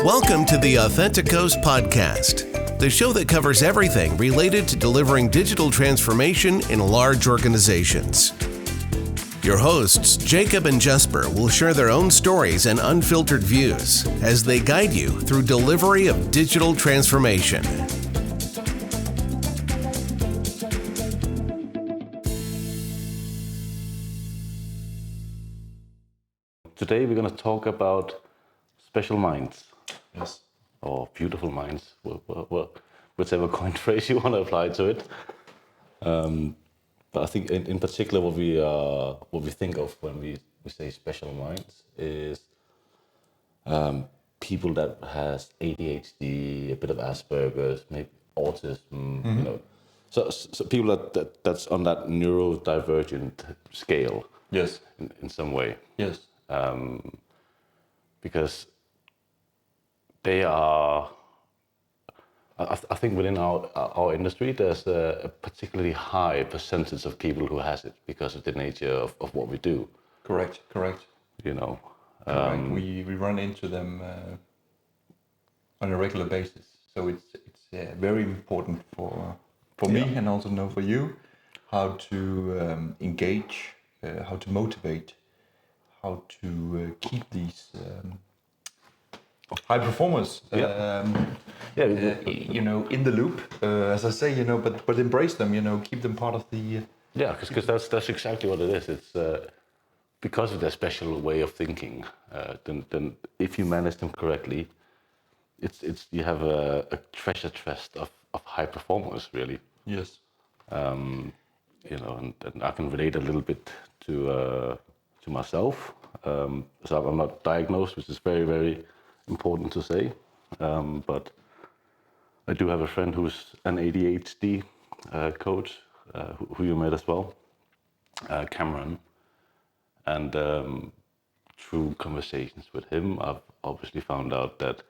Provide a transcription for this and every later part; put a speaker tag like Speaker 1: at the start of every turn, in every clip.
Speaker 1: Welcome to the Authenticos podcast, the show that covers everything related to delivering digital transformation in large organizations. Your hosts, Jacob and Jesper, will share their own stories and unfiltered views as they guide you through delivery of digital transformation.
Speaker 2: Today we're going to talk about special minds.
Speaker 3: Yes.
Speaker 2: Or beautiful minds, whichever coin phrase you want to apply to it. But I think in particular what we think of when we say special minds is people that has ADHD, a bit of Asperger, maybe autism, you know. So people that's on that neurodivergent scale.
Speaker 3: Yes.
Speaker 2: In some way.
Speaker 3: Yes.
Speaker 2: Because they are, I think within our industry, there's a particularly high percentage of people who has it because of the nature of what we do.
Speaker 3: Correct.
Speaker 2: You know.
Speaker 3: Correct. We run into them on a regular basis. So it's very important for me and also know for you how to engage, how to motivate, how to keep these high performers, you know, in the loop, as I say, you know, but embrace them, you know, keep them part of the.
Speaker 2: Because that's exactly what it is. It's because of their special way of thinking. Then if you manage them correctly, it's you have a treasure chest of high performers, really.
Speaker 3: Yes.
Speaker 2: You know, and I can relate a little bit to myself. So I'm not diagnosed, which is very, very important to say. But I do have a friend who's an ADHD coach, who you met as well, Cameron. And through conversations with him, I've obviously found out that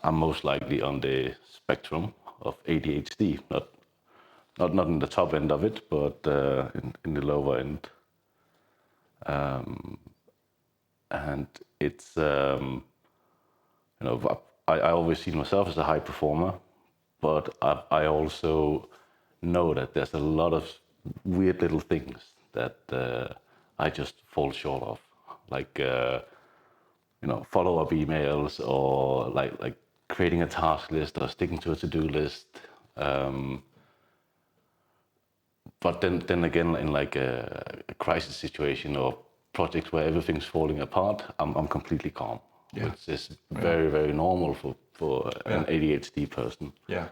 Speaker 2: I'm most likely on the spectrum of ADHD, not in the top end of it, but in the lower end. And it's, you know, I always see myself as a high performer, but I also know that there's a lot of weird little things that I just fall short of, like, you know, follow-up emails or like creating a task list or sticking to a to-do list. But then again, in like a crisis situation or projects where everything's falling apart, I'm completely calm, which is very, very normal for an ADHD person. Yeah.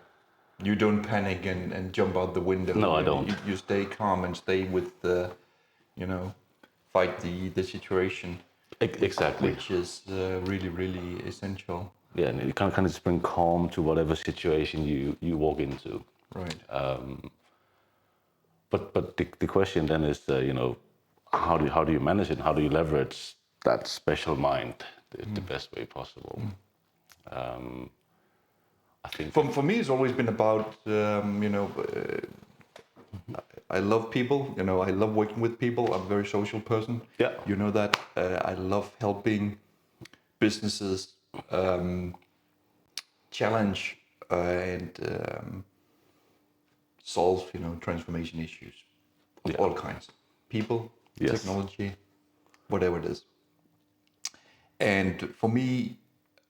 Speaker 3: You don't panic and jump out the window.
Speaker 2: No, I don't.
Speaker 3: You stay calm and stay with the, you know, fight the situation.
Speaker 2: Exactly.
Speaker 3: Which is really, really essential.
Speaker 2: Yeah, and you kind of just bring calm to whatever situation you walk into.
Speaker 3: Right.
Speaker 2: But the question then is, you know, how do you manage it? How do you leverage that special mind the best way possible? I think
Speaker 3: for me, it's always been about you know, I love people. You know, I love working with people. I'm a very social person.
Speaker 2: Yeah.
Speaker 3: You know that. I love helping businesses challenge and solve, you know, transformation issues of all kinds. People, technology, whatever it is. And for me,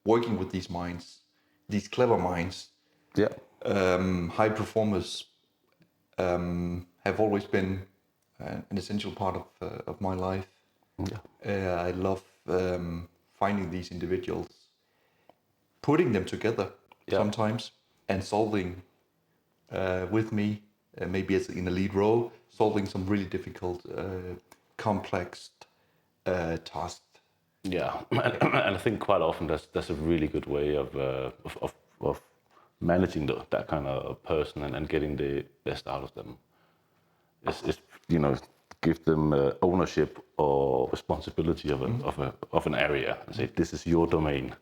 Speaker 3: working with these minds, these clever minds, high performers, have always been an essential part of my life. I love finding these individuals, putting them together sometimes, and solving with me, maybe as in a lead role, solving some really difficult, complex tasks.
Speaker 2: Yeah, and I think quite often that's a really good way of managing that kind of person and getting the best out of them. It's you know, give them ownership or responsibility of an area and say, this is your domain.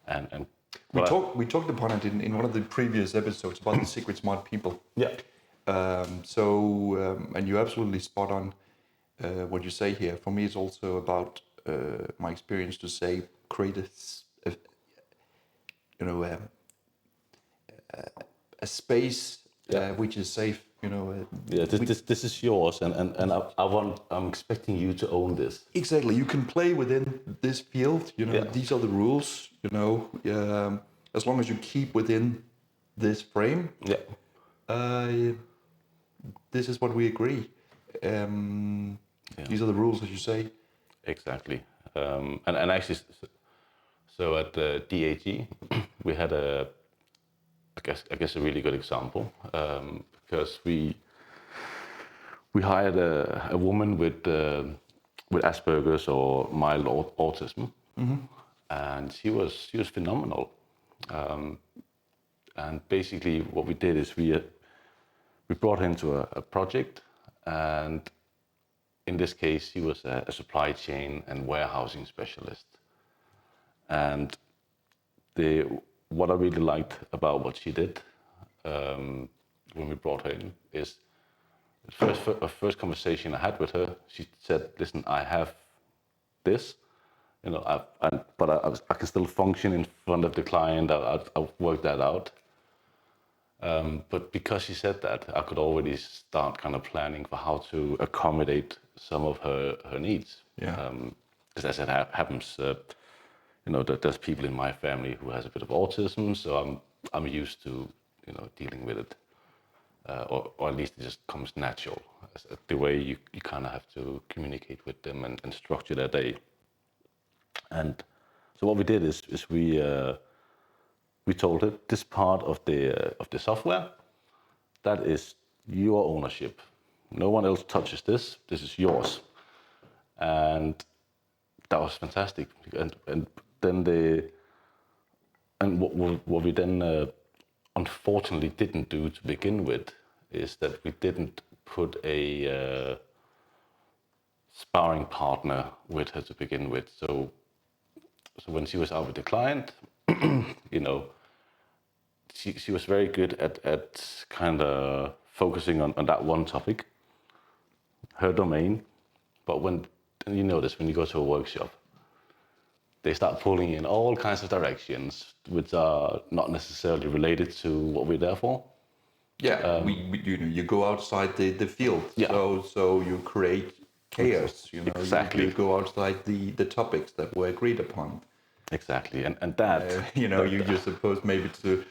Speaker 2: And
Speaker 3: we talked upon it in one of the previous episodes about the secret smart people. And you're absolutely spot on what you say here. For me, it's also about my experience to say create you know, a space which is safe. You know.
Speaker 2: This is yours, and I'm expecting you to own this.
Speaker 3: Exactly. You can play within this field. You know, these are the rules. You know, as long as you keep within this frame.
Speaker 2: Yeah.
Speaker 3: This is what we agree. These are the rules, as you say.
Speaker 2: Exactly. And actually, so at the DAG, we had I guess a really good example, because we hired a woman with Asperger's or mild autism, and she was phenomenal. And basically, what we did is we brought her into a project, and in this case, she was a supply chain and warehousing specialist. And what I really liked about what she did, when we brought her in, is the first conversation I had with her. She said, "Listen, I have this, you know, but I can still function in front of the client. I've worked that out." But because she said that, I could already start kind of planning for how to accommodate some of her needs.
Speaker 3: Yeah.
Speaker 2: Because as it happens, you know, that there's people in my family who has a bit of autism, so I'm used to, you know, dealing with it, or at least it just comes natural. The way you kind of have to communicate with them and structure their day. And so what we did is we told her, this part of the software, that is your ownership. No one else touches this. This is yours. And that was fantastic. And then what we then unfortunately didn't do to begin with is that we didn't put a sparring partner with her to begin with. So when she was out with the client, you know, she was very good at kind of focusing on that one topic, her domain. But when you notice when you go to a workshop, they start pulling in all kinds of directions which are not necessarily related to what we're there for.
Speaker 3: Yeah, we you go outside the field, so you create chaos. You know,
Speaker 2: exactly.
Speaker 3: You go outside the topics that were agreed upon.
Speaker 2: Exactly, and that
Speaker 3: you know, you're supposed maybe to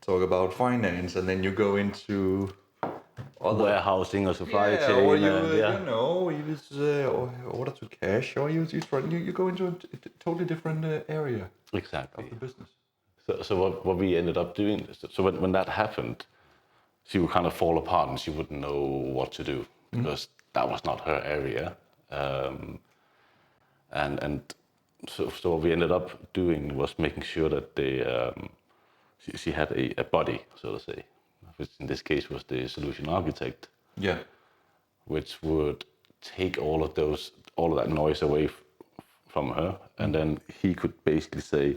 Speaker 3: talk about finance, and then you go into other
Speaker 2: warehousing or supply chain,
Speaker 3: or you know, you just order to cash, or you go into a totally different area.
Speaker 2: Exactly.
Speaker 3: Of the business.
Speaker 2: So what we ended up doing, so when that happened, she would kind of fall apart and she wouldn't know what to do because that was not her area. And so what we ended up doing was making sure that she had a body, so to say, which in this case was the solution architect.
Speaker 3: Yeah.
Speaker 2: Which would take all of that noise away from her, and then he could basically say,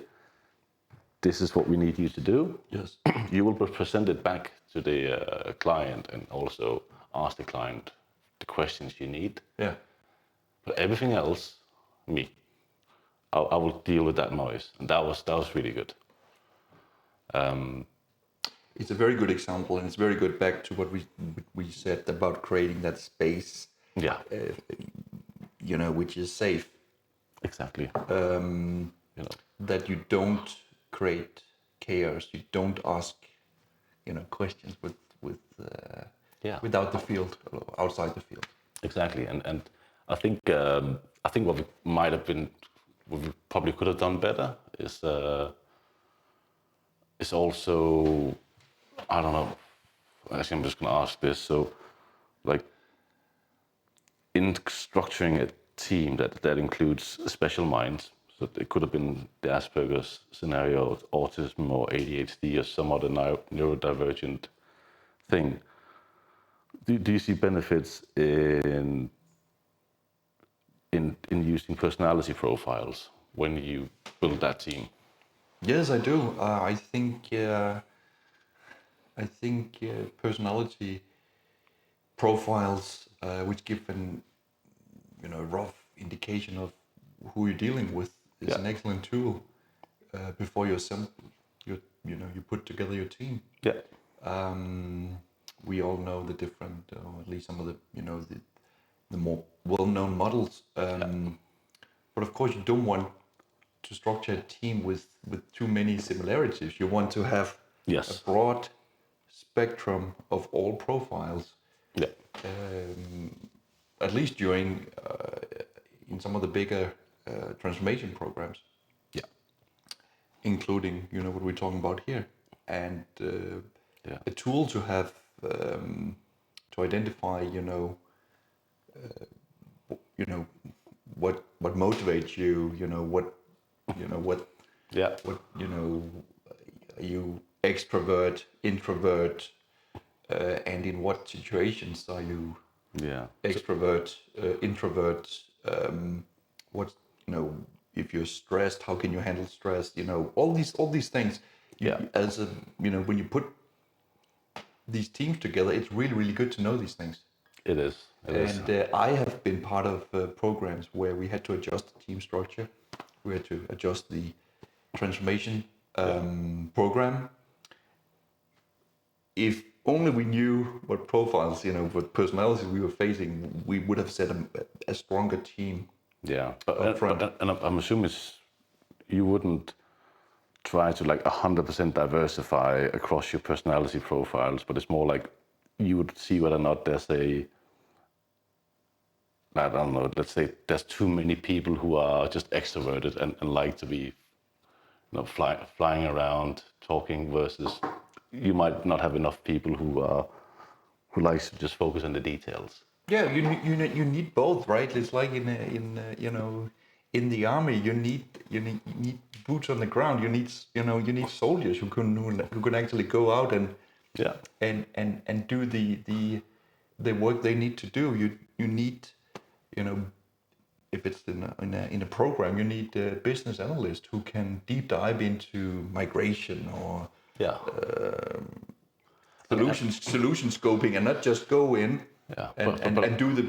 Speaker 2: "This is what we need you to do."
Speaker 3: Yes.
Speaker 2: You will present it back to the client and also ask the client the questions you need.
Speaker 3: Yeah.
Speaker 2: But everything else, me. I will deal with that noise, and that was really good.
Speaker 3: It's a very good example, and it's very good back to what we said about creating that space.
Speaker 2: Yeah.
Speaker 3: You know, which is safe.
Speaker 2: Exactly. You know,
Speaker 3: that you don't create chaos. You don't ask, you know, questions without the field, outside the field.
Speaker 2: Exactly, and I think what we might have been, what we probably could have done better is also, I don't know. Actually, I'm just going to ask this. So, like, in structuring a team that includes special minds, so it could have been the Asperger's scenario, autism or ADHD or some other neurodivergent thing. Do you see benefits in using personality profiles when you build that team?
Speaker 3: Yes, I do. I think personality profiles, which give an rough indication of who you're dealing with, is an excellent tool before you assemble your you put together your team.
Speaker 2: Yeah.
Speaker 3: We all know the different, or at least some of the the more well-known models. But of course, you don't want to structure a team with too many similarities. You want to have a broad spectrum of all profiles.
Speaker 2: Yeah.
Speaker 3: At least during in some of the bigger transformation programs.
Speaker 2: Yeah.
Speaker 3: Including what we're talking about here, and a tool to have to identify what motivates you, what are you extrovert, introvert, and in what situations are you extrovert, introvert, what if you're stressed, how can you handle stress, all these things. As a when you put these teams together, it's really, really good to know these things.
Speaker 2: It is.
Speaker 3: I have been part of programs where we had to adjust the team structure. We had to adjust the transformation program. If only we knew what profiles, what personalities we were facing, we would have set a stronger team.
Speaker 2: Yeah, but I'm assuming you wouldn't try to 100% diversify across your personality profiles, but it's more like you would see whether or not there's I don't know, let's say there's too many people who are just extroverted and like to be flying around talking, versus you might not have enough people who likes to just focus on the details.
Speaker 3: Yeah, you need both, right? It's like in the army, you need boots on the ground. You need soldiers who can actually go out and do the work they need to do. You need if it's in a program, you need a business analyst who can deep dive into migration or solution scoping, and not just go in and do the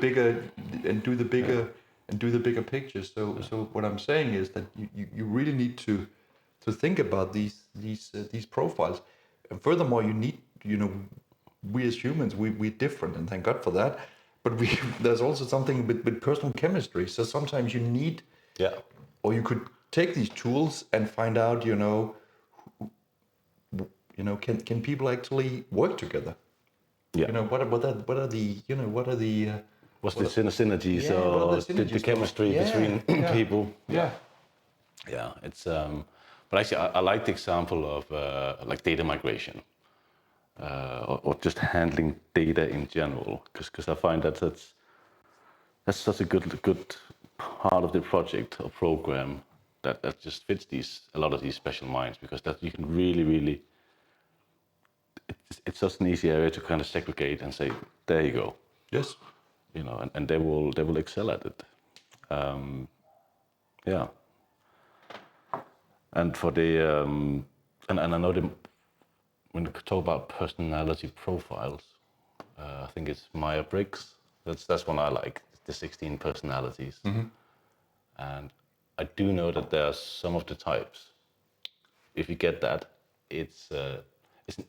Speaker 3: bigger picture. So what I'm saying is that you really need to think about these profiles, and furthermore, you need we as humans, we're different, and thank God for that. But there's also something with personal chemistry. So sometimes you need, or you could take these tools and find out, can people actually work together?
Speaker 2: Yeah.
Speaker 3: What are the
Speaker 2: synergies or the chemistry between people?
Speaker 3: Yeah.
Speaker 2: Yeah, it's but actually I like the example of data migration. Or just handling data in general, because I find that's such a good part of the project or program that just fits a lot of these special minds, because that you can really it's just an easy area to kind of segregate and say, there you go.
Speaker 3: Yes.
Speaker 2: And they will excel at it. And for the and I know when we talk about personality profiles, I think it's Myers-Briggs. That's one I like, the 16 personalities.
Speaker 3: Mm-hmm.
Speaker 2: And I do know that there are some of the types. If you get that, it's an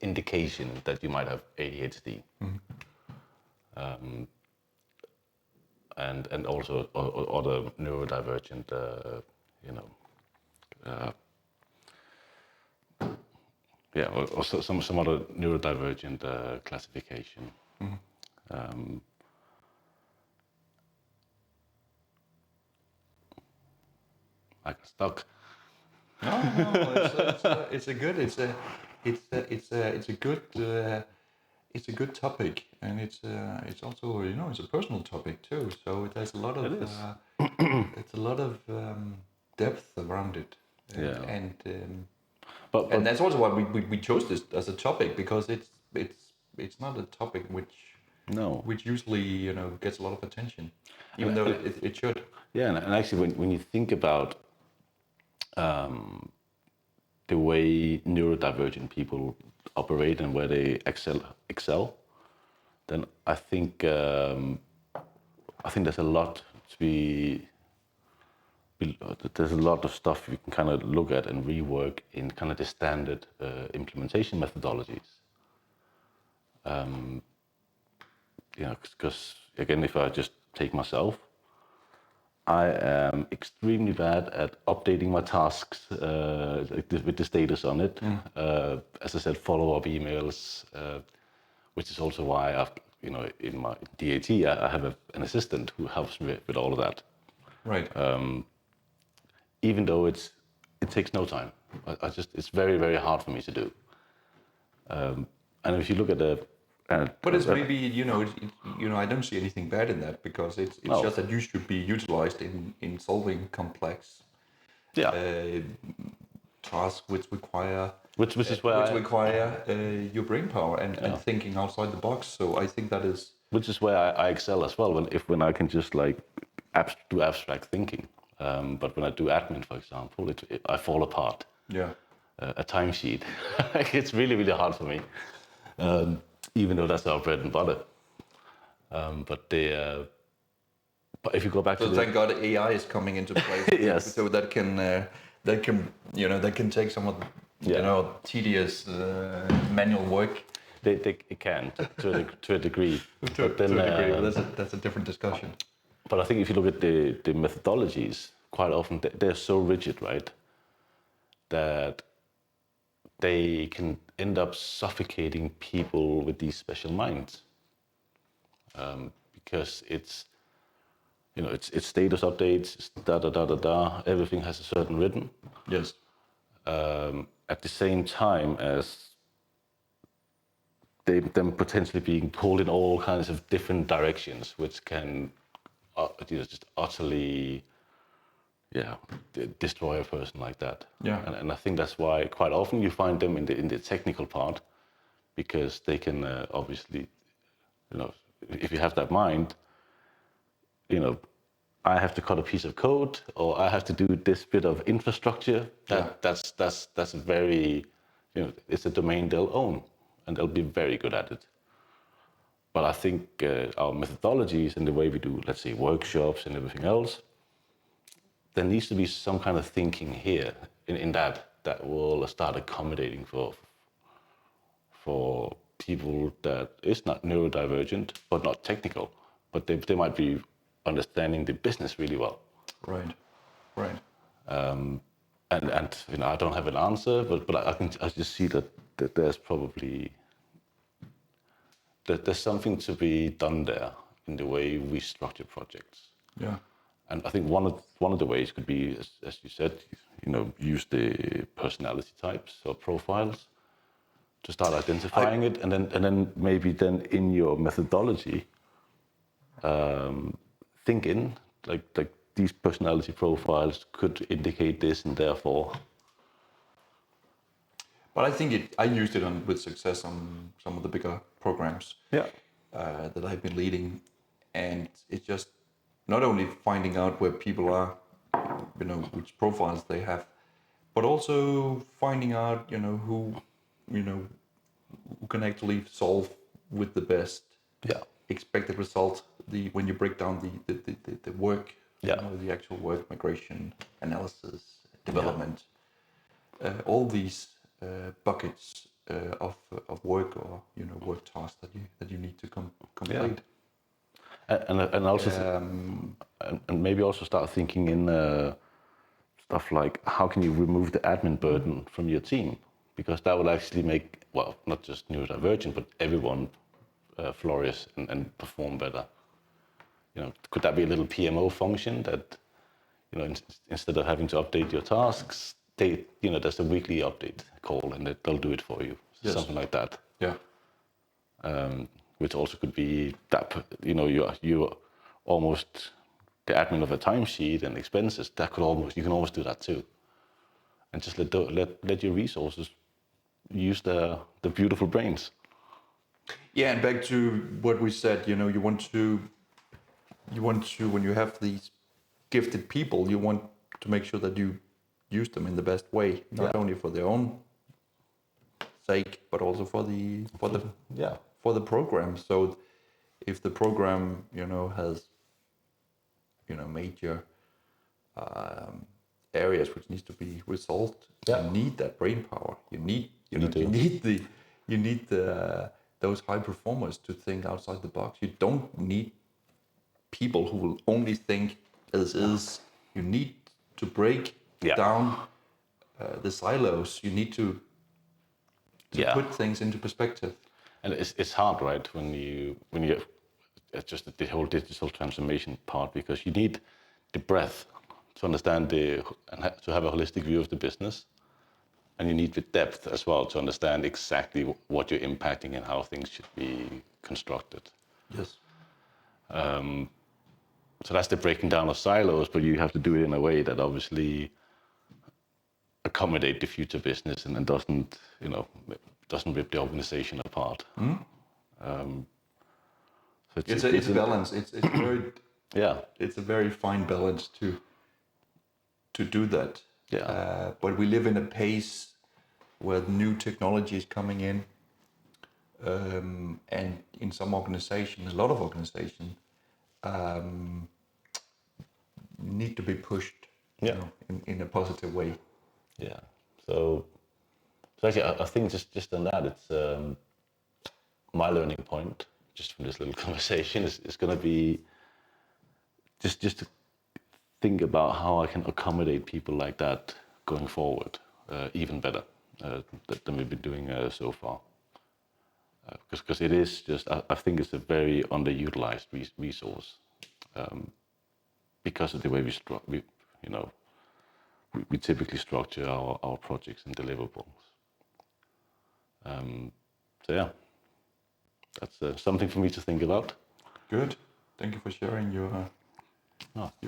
Speaker 2: indication that you might have ADHD.
Speaker 3: Mm-hmm.
Speaker 2: And also other neurodivergent, or some other neurodivergent classification.
Speaker 3: Mm-hmm.
Speaker 2: I got stuck.
Speaker 3: No, it's a good topic, and it's also it's a personal topic too. So there's a lot of it's a lot of depth around it, and that's also why we chose this as a topic, because it's not a topic which usually gets a lot of attention, even though it should.
Speaker 2: Yeah, and actually when you think about the way neurodivergent people operate and where they excel, then I think there's a lot to be there's a lot of stuff you can kind of look at and rework in kind of the standard implementation methodologies. Because again, if I just take myself, I am extremely bad at updating my tasks with the status on it. As I said, follow-up emails, which is also why I've, in my DAT, I have an assistant who helps me with all of that.
Speaker 3: Right.
Speaker 2: Even though it takes no time, it's very, very hard for me to do. And if you look at
Speaker 3: but it's maybe I don't see anything bad in that, because it's just that you should be utilized in solving complex tasks which require your brain power and thinking outside the box. So I think that is
Speaker 2: which is where I excel as well when I can just like do abstract thinking. But when I do admin, for example, I fall apart.
Speaker 3: Yeah.
Speaker 2: A timesheet, it's really, really hard for me. Even though that's our bread and butter. But if you go back to
Speaker 3: thank God AI is coming into play.
Speaker 2: Yes.
Speaker 3: So that can take some of tedious manual work.
Speaker 2: It can to a degree.
Speaker 3: to a degree, but that's a different discussion.
Speaker 2: But I think if you look at the methodologies, quite often they're so rigid, right, that they can end up suffocating people with these special minds, because it's status updates, it's everything has a certain rhythm.
Speaker 3: Yes.
Speaker 2: At the same time as them potentially being pulled in all kinds of different directions, which can just utterly destroy a person like that.
Speaker 3: Yeah.
Speaker 2: And I think that's why quite often you find them in the technical part, because they can obviously, if you have that mind, I have to cut a piece of code, or I have to do this bit of infrastructure. That's very, it's a domain they'll own, and they'll be very good at it. But I think our methodologies and the way we do, let's say, workshops and everything else, there needs to be some kind of thinking here in that will start accommodating for people that is not neurodivergent, but not technical, but they might be understanding the business really well.
Speaker 3: Right.
Speaker 2: And I don't have an answer, but I just see that there's probably there's something to be done there in the way we structure projects.
Speaker 3: Yeah.
Speaker 2: And I think one of the ways could be, as you said, use the personality types or profiles to start identifying it, and then maybe in your methodology, think in like these personality profiles could indicate this, and therefore.
Speaker 3: But I think I used it with success on some of the bigger programs.
Speaker 2: Yeah.
Speaker 3: That I've been leading, and it's just not only finding out where people are, which profiles they have, but also finding out, who can actually solve with the best expected result. When you break down the work, the actual work, migration, analysis, development, all these buckets of work or work tasks that you need to complete.
Speaker 2: And also and maybe also start thinking in stuff like, how can you remove the admin burden from your team, because that will actually make, well, not just neurodivergent, but everyone flourish and perform better. Could that be a little PMO function that instead of having to update your tasks, there's a weekly update call and they'll do it for you. Yes. Something like that.
Speaker 3: Yeah.
Speaker 2: Which also could be that you're almost the admin of a timesheet and expenses. You can almost do that too, and just let your resources use the beautiful brains.
Speaker 3: Yeah, and back to what we said, you want to when you have these gifted people, you want to make sure that you use them in the best way, not only for their own sake, but also for the program. So if the program, has, major areas which needs to be resolved.
Speaker 2: Yeah.
Speaker 3: You need that brain power. You need those high performers to think outside the box. You don't need people who will only think as is. You need to break down the silos. You need to put things into perspective.
Speaker 2: And it's hard, right, when you it's just the whole digital transformation part, because you need the breadth to understand to have a holistic view of the business, and you need the depth as well to understand exactly what you're impacting and how things should be constructed.
Speaker 3: Yes.
Speaker 2: So that's the breaking down of silos, but you have to do it in a way that obviously accommodate the future business and doesn't rip the organization apart. So
Speaker 3: it's a balance. It's very It's a very fine balance to do that.
Speaker 2: Yeah.
Speaker 3: But we live in a pace where new technology is coming in, and in some organizations, a lot of organizations, need to be pushed, in a positive way.
Speaker 2: Yeah. So actually, I think just on that, it's my learning point just from this little conversation is going to be just to think about how I can accommodate people like that going forward, even better than we've been doing so far. Because it is just, I think it's a very underutilized resource, because of the way we typically structure our projects and deliverables. So yeah, that's something for me to think about.
Speaker 3: Good. Thank you for sharing your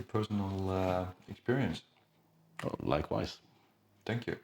Speaker 3: personal experience.
Speaker 2: Oh, likewise.
Speaker 3: Thank you.